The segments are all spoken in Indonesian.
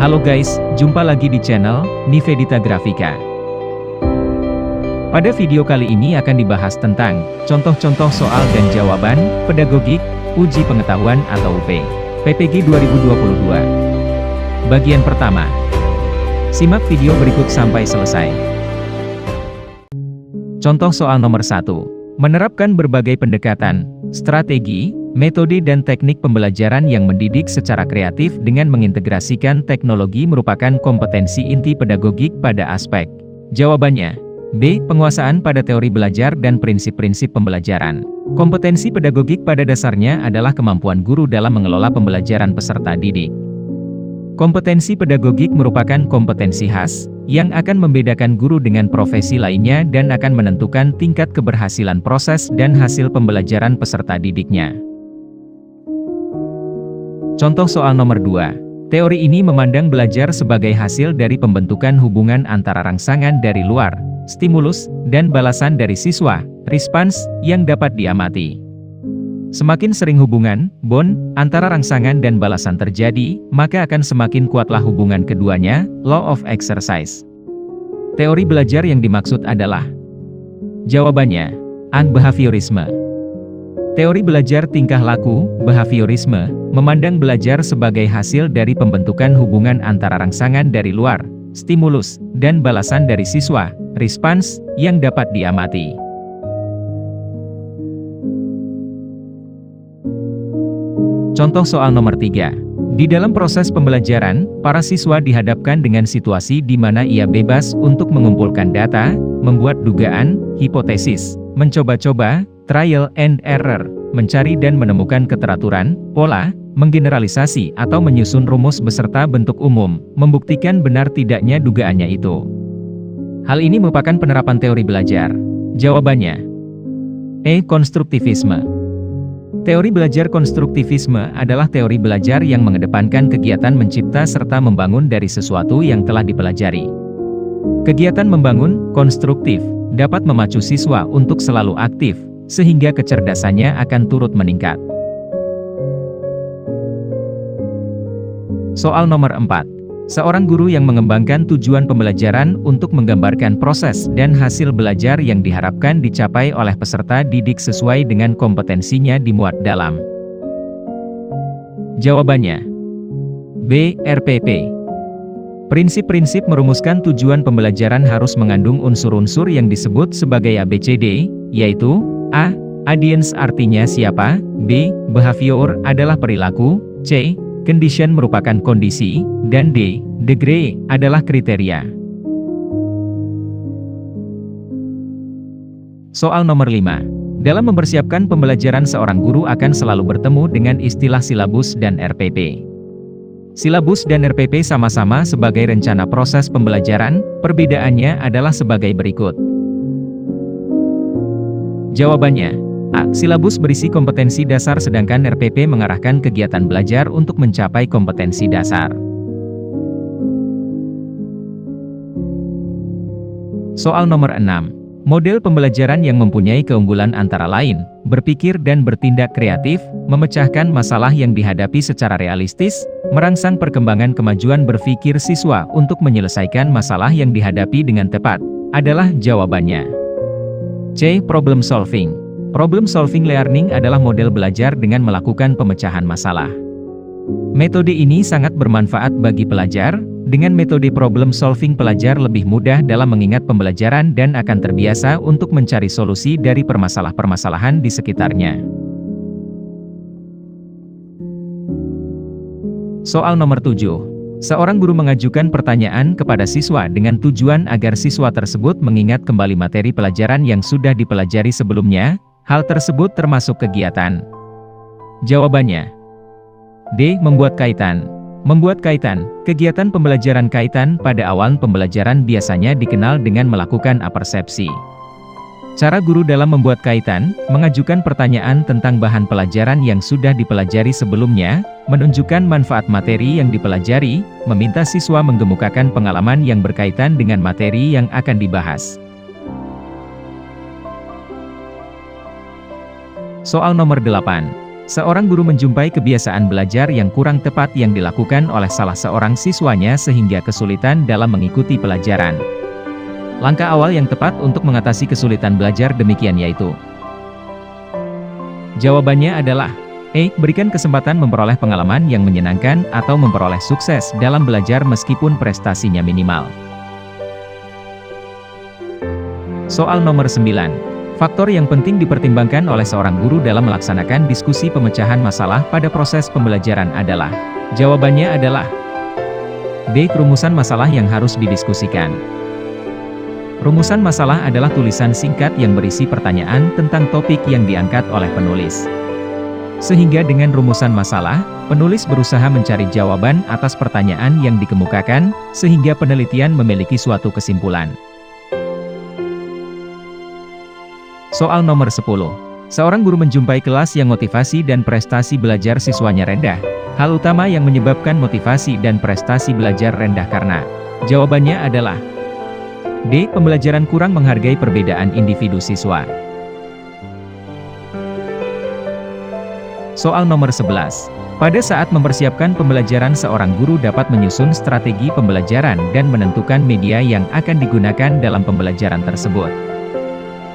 Halo guys, jumpa lagi di channel Nivedita Grafika. Pada video kali ini akan dibahas tentang contoh-contoh soal dan jawaban pedagogik uji pengetahuan atau UP PPG 2022. Bagian pertama. Simak video berikut sampai selesai. Contoh soal nomor 1. Menerapkan berbagai pendekatan, strategi, metode dan teknik pembelajaran yang mendidik secara kreatif dengan mengintegrasikan teknologi merupakan kompetensi inti pedagogik pada aspek. Jawabannya, B. Penguasaan pada teori belajar dan prinsip-prinsip pembelajaran. Kompetensi pedagogik pada dasarnya adalah kemampuan guru dalam mengelola pembelajaran peserta didik. Kompetensi pedagogik merupakan kompetensi khas, yang akan membedakan guru dengan profesi lainnya dan akan menentukan tingkat keberhasilan proses dan hasil pembelajaran peserta didiknya. Contoh soal nomor 2. Teori ini memandang belajar sebagai hasil dari pembentukan hubungan antara rangsangan dari luar, stimulus, dan balasan dari siswa, respons, yang dapat diamati. Semakin sering hubungan, bond, antara rangsangan dan balasan terjadi, maka akan semakin kuatlah hubungan keduanya, law of exercise. Teori belajar yang dimaksud adalah. Jawabannya, A. Behaviorisme. Teori belajar tingkah laku, behaviorisme, memandang belajar sebagai hasil dari pembentukan hubungan antara rangsangan dari luar, stimulus, dan balasan dari siswa, respons, yang dapat diamati. Contoh soal nomor 3. Di dalam proses pembelajaran, para siswa dihadapkan dengan situasi di mana ia bebas untuk mengumpulkan data, membuat dugaan, hipotesis, mencoba-coba, trial and error, mencari dan menemukan keteraturan, pola, menggeneralisasi atau menyusun rumus beserta bentuk umum, membuktikan benar tidaknya dugaannya itu. Hal ini merupakan penerapan teori belajar. Jawabannya, E. Konstruktivisme. Teori belajar konstruktivisme adalah teori belajar yang mengedepankan kegiatan mencipta serta membangun dari sesuatu yang telah dipelajari. Kegiatan membangun, konstruktif, dapat memacu siswa untuk selalu aktif, sehingga kecerdasannya akan turut meningkat. Soal nomor 4. Seorang guru yang mengembangkan tujuan pembelajaran untuk menggambarkan proses dan hasil belajar yang diharapkan dicapai oleh peserta didik sesuai dengan kompetensinya dimuat dalam. Jawabannya, B. RPP. Prinsip-prinsip merumuskan tujuan pembelajaran harus mengandung unsur-unsur yang disebut sebagai ABCD, yaitu A. Audience artinya siapa, B. Behavior adalah perilaku, C. Condition merupakan kondisi, dan D. Degree adalah kriteria. Soal nomor 5. Dalam mempersiapkan pembelajaran seorang guru akan selalu bertemu dengan istilah silabus dan RPP. Silabus dan RPP sama-sama sebagai rencana proses pembelajaran, perbedaannya adalah sebagai berikut. Jawabannya, A. Silabus berisi kompetensi dasar sedangkan RPP mengarahkan kegiatan belajar untuk mencapai kompetensi dasar. Soal nomor 6. Model pembelajaran yang mempunyai keunggulan antara lain, berpikir dan bertindak kreatif, memecahkan masalah yang dihadapi secara realistis, merangsang perkembangan kemajuan berpikir siswa untuk menyelesaikan masalah yang dihadapi dengan tepat, adalah jawabannya. C. Problem solving. Problem solving learning adalah model belajar dengan melakukan pemecahan masalah. Metode ini sangat bermanfaat bagi pelajar. Dengan metode problem solving pelajar lebih mudah dalam mengingat pembelajaran dan akan terbiasa untuk mencari solusi dari permasalahan-permasalahan di sekitarnya. Soal nomor 7. Seorang guru mengajukan pertanyaan kepada siswa dengan tujuan agar siswa tersebut mengingat kembali materi pelajaran yang sudah dipelajari sebelumnya. Hal tersebut termasuk kegiatan. Jawabannya, D. Membuat kaitan. Membuat kaitan, kegiatan pembelajaran kaitan pada awal pembelajaran biasanya dikenal dengan melakukan apersepsi. Cara guru dalam membuat kaitan, mengajukan pertanyaan tentang bahan pelajaran yang sudah dipelajari sebelumnya, menunjukkan manfaat materi yang dipelajari, meminta siswa menggemukakan pengalaman yang berkaitan dengan materi yang akan dibahas. Soal nomor 8. Seorang guru menjumpai kebiasaan belajar yang kurang tepat yang dilakukan oleh salah seorang siswanya sehingga kesulitan dalam mengikuti pelajaran. Langkah awal yang tepat untuk mengatasi kesulitan belajar demikian yaitu: jawabannya adalah E. Berikan kesempatan memperoleh pengalaman yang menyenangkan atau memperoleh sukses dalam belajar meskipun prestasinya minimal. Soal nomor 9. Faktor yang penting dipertimbangkan oleh seorang guru dalam melaksanakan diskusi pemecahan masalah pada proses pembelajaran adalah. Jawabannya adalah B. Rumusan masalah yang harus didiskusikan. Rumusan masalah adalah tulisan singkat yang berisi pertanyaan tentang topik yang diangkat oleh penulis. Sehingga dengan rumusan masalah, penulis berusaha mencari jawaban atas pertanyaan yang dikemukakan, sehingga penelitian memiliki suatu kesimpulan. Soal nomor 10. Seorang guru menjumpai kelas yang motivasi dan prestasi belajar siswanya rendah. Hal utama yang menyebabkan motivasi dan prestasi belajar rendah karena. Jawabannya adalah D. Pembelajaran kurang menghargai perbedaan individu siswa. Soal nomor 11. Pada saat mempersiapkan pembelajaran, seorang guru dapat menyusun strategi pembelajaran dan menentukan media yang akan digunakan dalam pembelajaran tersebut.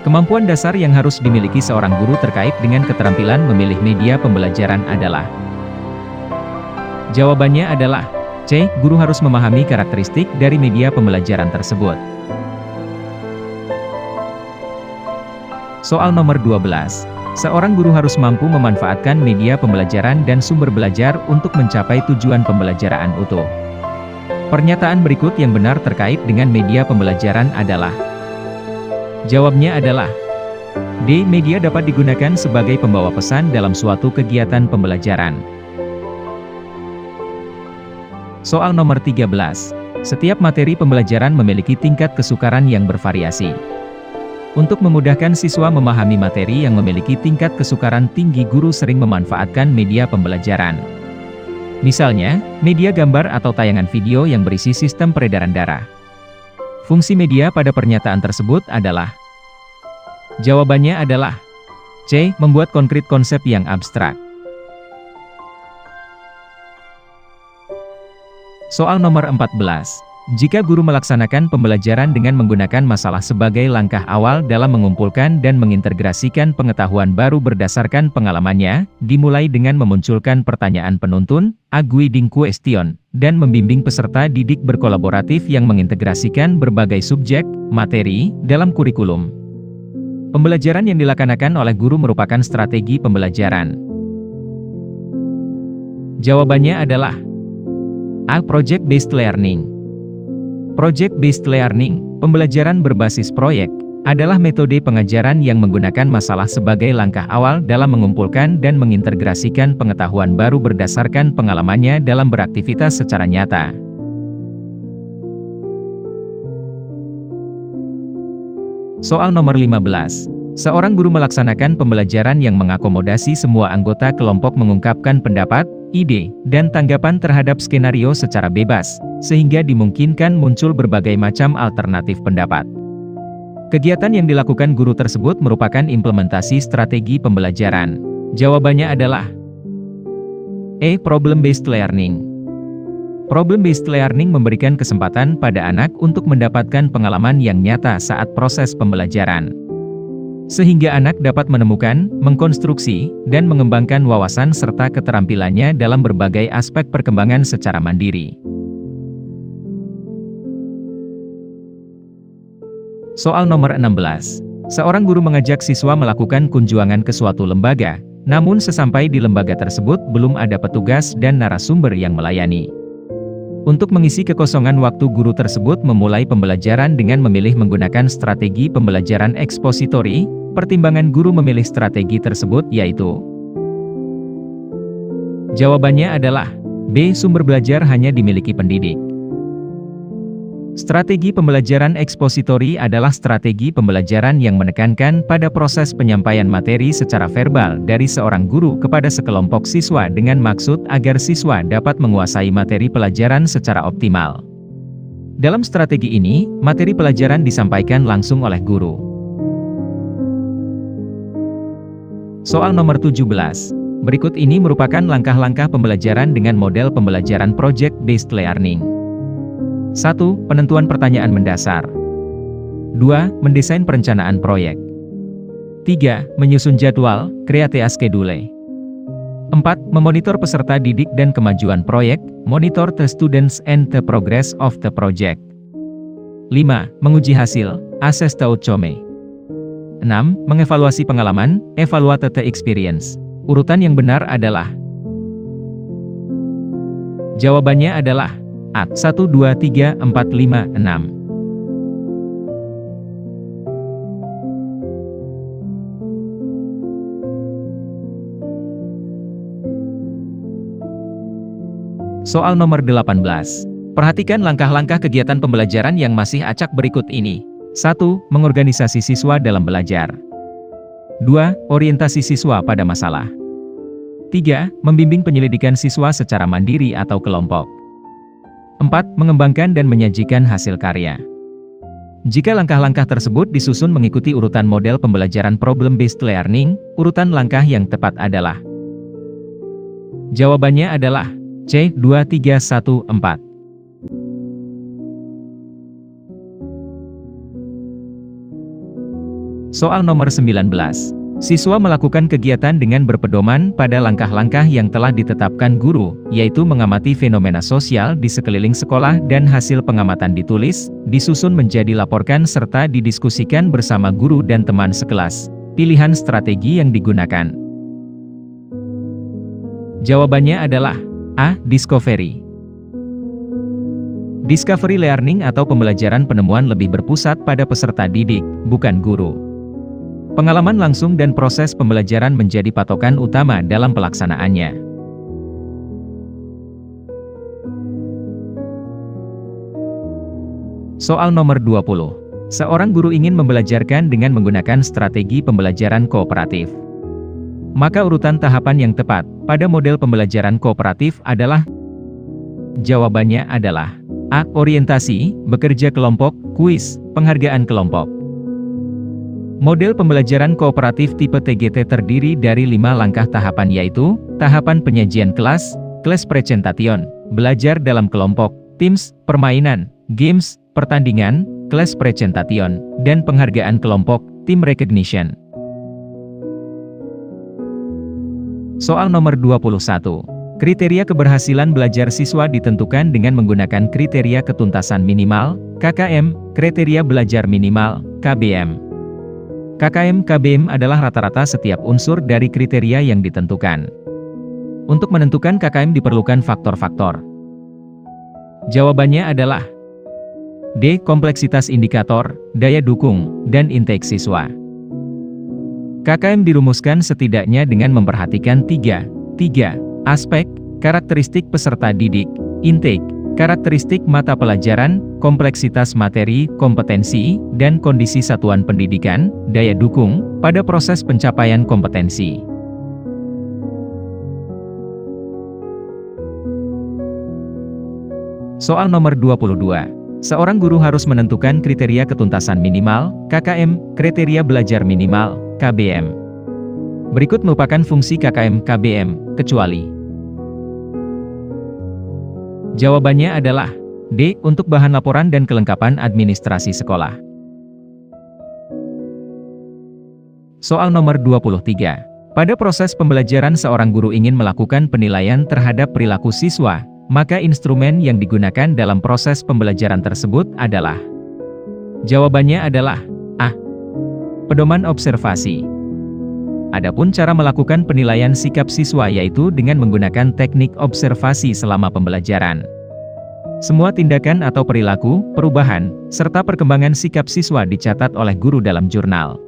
Kemampuan dasar yang harus dimiliki seorang guru terkait dengan keterampilan memilih media pembelajaran adalah. Jawabannya adalah C. Guru harus memahami karakteristik dari media pembelajaran tersebut. Soal nomor 12. Seorang guru harus mampu memanfaatkan media pembelajaran dan sumber belajar untuk mencapai tujuan pembelajaran utuh. Pernyataan berikut yang benar terkait dengan media pembelajaran adalah. Jawabnya adalah D. Media dapat digunakan sebagai pembawa pesan dalam suatu kegiatan pembelajaran. Soal nomor 13. Setiap materi pembelajaran memiliki tingkat kesukaran yang bervariasi. Untuk memudahkan siswa memahami materi yang memiliki tingkat kesukaran tinggi, guru sering memanfaatkan media pembelajaran. Misalnya, media gambar atau tayangan video yang berisi sistem peredaran darah. Fungsi media pada pernyataan tersebut adalah. Jawabannya adalah C. Membuat konkret konsep yang abstrak. Soal nomor 14. Jika guru melaksanakan pembelajaran dengan menggunakan masalah sebagai langkah awal dalam mengumpulkan dan mengintegrasikan pengetahuan baru berdasarkan pengalamannya, dimulai dengan memunculkan pertanyaan penuntun, guiding question, dan membimbing peserta didik berkolaboratif yang mengintegrasikan berbagai subjek, materi, dalam kurikulum. Pembelajaran yang dilaksanakan oleh guru merupakan strategi pembelajaran. Jawabannya adalah A. Project-based learning. Project-based learning, pembelajaran berbasis proyek, adalah metode pengajaran yang menggunakan masalah sebagai langkah awal dalam mengumpulkan dan mengintegrasikan pengetahuan baru berdasarkan pengalamannya dalam beraktivitas secara nyata. Soal nomor 15. Seorang guru melaksanakan pembelajaran yang mengakomodasi semua anggota kelompok mengungkapkan pendapat, ide, dan tanggapan terhadap skenario secara bebas, sehingga dimungkinkan muncul berbagai macam alternatif pendapat. Kegiatan yang dilakukan guru tersebut merupakan implementasi strategi pembelajaran. Jawabannya adalah E. Problem-based learning. Problem-based learning memberikan kesempatan pada anak untuk mendapatkan pengalaman yang nyata saat proses pembelajaran. Sehingga anak dapat menemukan, mengkonstruksi, dan mengembangkan wawasan serta keterampilannya dalam berbagai aspek perkembangan secara mandiri. Soal nomor 16. Seorang guru mengajak siswa melakukan kunjungan ke suatu lembaga, namun sesampai di lembaga tersebut belum ada petugas dan narasumber yang melayani. Untuk mengisi kekosongan waktu, guru tersebut memulai pembelajaran dengan memilih menggunakan strategi pembelajaran ekspositori. Pertimbangan guru memilih strategi tersebut yaitu. Jawabannya adalah B. Sumber belajar hanya dimiliki pendidik. Strategi pembelajaran ekspositori adalah strategi pembelajaran yang menekankan pada proses penyampaian materi secara verbal dari seorang guru kepada sekelompok siswa dengan maksud agar siswa dapat menguasai materi pelajaran secara optimal. Dalam strategi ini, materi pelajaran disampaikan langsung oleh guru. Soal nomor 17. Berikut ini merupakan langkah-langkah pembelajaran dengan model pembelajaran Project-Based Learning. 1. Penentuan pertanyaan mendasar. 2. Mendesain perencanaan proyek. 3. Menyusun jadwal, create a schedule. 4. Memonitor peserta didik dan kemajuan proyek, monitor the students and the progress of the project. 5. Menguji hasil, assess the outcome. 6. Mengevaluasi pengalaman, evaluate the experience. Urutan yang benar adalah. Jawabannya adalah A. 1, 2, 3, 4, 5, 6. Soal nomor 18. Perhatikan langkah-langkah kegiatan pembelajaran yang masih acak berikut ini. 1. Mengorganisasi siswa dalam belajar. 2. Orientasi siswa pada masalah. 3. Membimbing penyelidikan siswa secara mandiri atau kelompok. 4. Mengembangkan dan menyajikan hasil karya. Jika langkah-langkah tersebut disusun mengikuti urutan model pembelajaran problem-based learning, urutan langkah yang tepat adalah. Jawabannya adalah C. 2, 3, 1, 4. Soal nomor 19. Siswa melakukan kegiatan dengan berpedoman pada langkah-langkah yang telah ditetapkan guru, yaitu mengamati fenomena sosial di sekeliling sekolah dan hasil pengamatan ditulis, disusun menjadi laporkan serta didiskusikan bersama guru dan teman sekelas. Pilihan strategi yang digunakan. Jawabannya adalah A. Discovery. Discovery learning atau pembelajaran penemuan lebih berpusat pada peserta didik, bukan guru. Pengalaman langsung dan proses pembelajaran menjadi patokan utama dalam pelaksanaannya. Soal nomor 20. Seorang guru ingin membelajarkan dengan menggunakan strategi pembelajaran kooperatif. Maka urutan tahapan yang tepat pada model pembelajaran kooperatif adalah. Jawabannya adalah A. Orientasi, bekerja kelompok, kuis, penghargaan kelompok. Model pembelajaran kooperatif tipe TGT terdiri dari 5 langkah tahapan yaitu, tahapan penyajian kelas, class presentation, belajar dalam kelompok, teams, permainan, games, pertandingan, class presentation, dan penghargaan kelompok, team recognition. Soal nomor 21. Kriteria keberhasilan belajar siswa ditentukan dengan menggunakan kriteria ketuntasan minimal, KKM, kriteria belajar minimal, KBM. KKM KBM adalah rata-rata setiap unsur dari kriteria yang ditentukan. Untuk menentukan KKM diperlukan faktor-faktor. Jawabannya adalah D. Kompleksitas indikator, daya dukung, dan intake siswa. KKM dirumuskan setidaknya dengan memperhatikan 3 aspek, karakteristik peserta didik, intake, karakteristik mata pelajaran, kompleksitas materi, kompetensi, dan kondisi satuan pendidikan, daya dukung, pada proses pencapaian kompetensi. Soal nomor 22. Seorang guru harus menentukan kriteria ketuntasan minimal, KKM, kriteria belajar minimal, KBM. Berikut merupakan fungsi KKM KBM, kecuali. Jawabannya adalah D. Untuk bahan laporan dan kelengkapan administrasi sekolah. Soal nomor 23. Pada proses pembelajaran seorang guru ingin melakukan penilaian terhadap perilaku siswa, maka instrumen yang digunakan dalam proses pembelajaran tersebut adalah. Jawabannya adalah A. Pedoman observasi. Adapun cara melakukan penilaian sikap siswa yaitu dengan menggunakan teknik observasi selama pembelajaran. Semua tindakan atau perilaku, perubahan, serta perkembangan sikap siswa dicatat oleh guru dalam jurnal.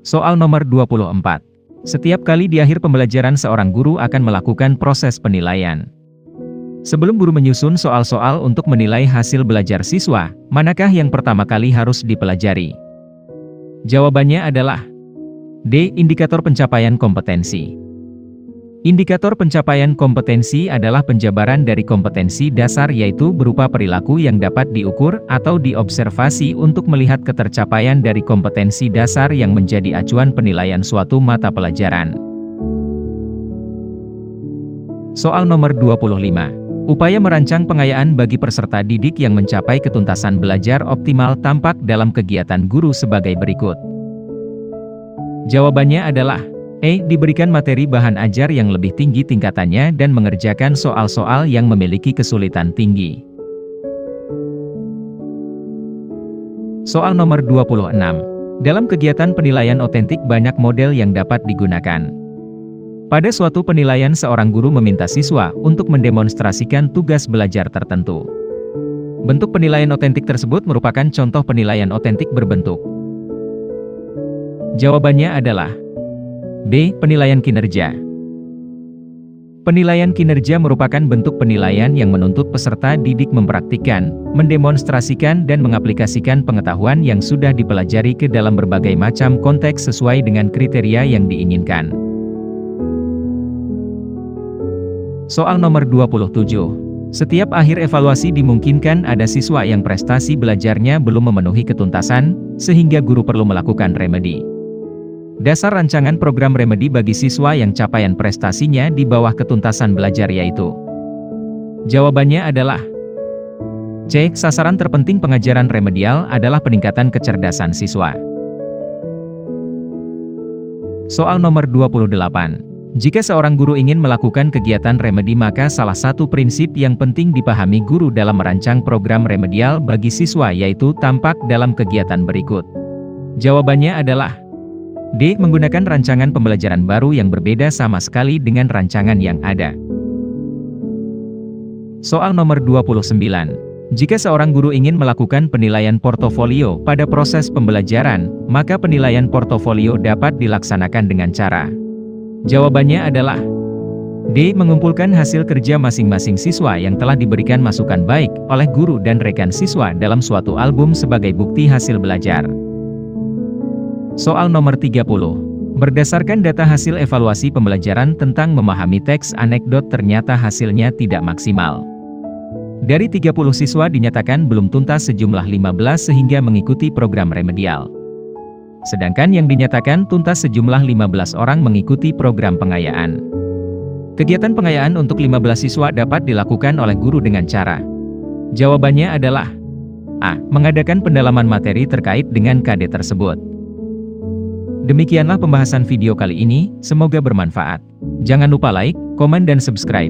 Soal nomor 24. Setiap kali di akhir pembelajaran seorang guru akan melakukan proses penilaian. Sebelum guru menyusun soal-soal untuk menilai hasil belajar siswa, manakah yang pertama kali harus dipelajari? Jawabannya adalah D. Indikator pencapaian kompetensi. Indikator pencapaian kompetensi adalah penjabaran dari kompetensi dasar yaitu berupa perilaku yang dapat diukur atau diobservasi untuk melihat ketercapaian dari kompetensi dasar yang menjadi acuan penilaian suatu mata pelajaran. Soal nomor 25. Upaya merancang pengayaan bagi peserta didik yang mencapai ketuntasan belajar optimal tampak dalam kegiatan guru sebagai berikut. Jawabannya adalah diberikan materi bahan ajar yang lebih tinggi tingkatannya dan mengerjakan soal-soal yang memiliki kesulitan tinggi. Soal nomor 26. Dalam kegiatan penilaian otentik banyak model yang dapat digunakan. Pada suatu penilaian seorang guru meminta siswa untuk mendemonstrasikan tugas belajar tertentu. Bentuk penilaian otentik tersebut merupakan contoh penilaian otentik berbentuk. Jawabannya adalah B. Penilaian kinerja. Penilaian kinerja merupakan bentuk penilaian yang menuntut peserta didik mempraktikkan, mendemonstrasikan dan mengaplikasikan pengetahuan yang sudah dipelajari ke dalam berbagai macam konteks sesuai dengan kriteria yang diinginkan. Soal nomor 27. Setiap akhir evaluasi dimungkinkan ada siswa yang prestasi belajarnya belum memenuhi ketuntasan, sehingga guru perlu melakukan remedi. Dasar rancangan program remedi bagi siswa yang capaian prestasinya di bawah ketuntasan belajar yaitu. Jawabannya adalah C. Sasaran terpenting pengajaran remedial adalah peningkatan kecerdasan siswa. Soal nomor 28. Jika seorang guru ingin melakukan kegiatan remedi maka salah satu prinsip yang penting dipahami guru dalam merancang program remedial bagi siswa yaitu tampak dalam kegiatan berikut. Jawabannya adalah D. Menggunakan rancangan pembelajaran baru yang berbeda sama sekali dengan rancangan yang ada. Soal nomor 29. Jika seorang guru ingin melakukan penilaian portofolio pada proses pembelajaran, maka penilaian portofolio dapat dilaksanakan dengan cara. Jawabannya adalah D. Mengumpulkan hasil kerja masing-masing siswa yang telah diberikan masukan baik oleh guru dan rekan siswa dalam suatu album sebagai bukti hasil belajar. Soal nomor 30. Berdasarkan data hasil evaluasi pembelajaran tentang memahami teks anekdot ternyata hasilnya tidak maksimal. Dari 30 siswa dinyatakan belum tuntas sejumlah 15 sehingga mengikuti program remedial. Sedangkan yang dinyatakan tuntas sejumlah 15 orang mengikuti program pengayaan. Kegiatan pengayaan untuk 15 siswa dapat dilakukan oleh guru dengan cara. Jawabannya adalah A. Mengadakan pendalaman materi terkait dengan KD tersebut. Demikianlah pembahasan video kali ini, semoga bermanfaat. Jangan lupa like, komen dan subscribe.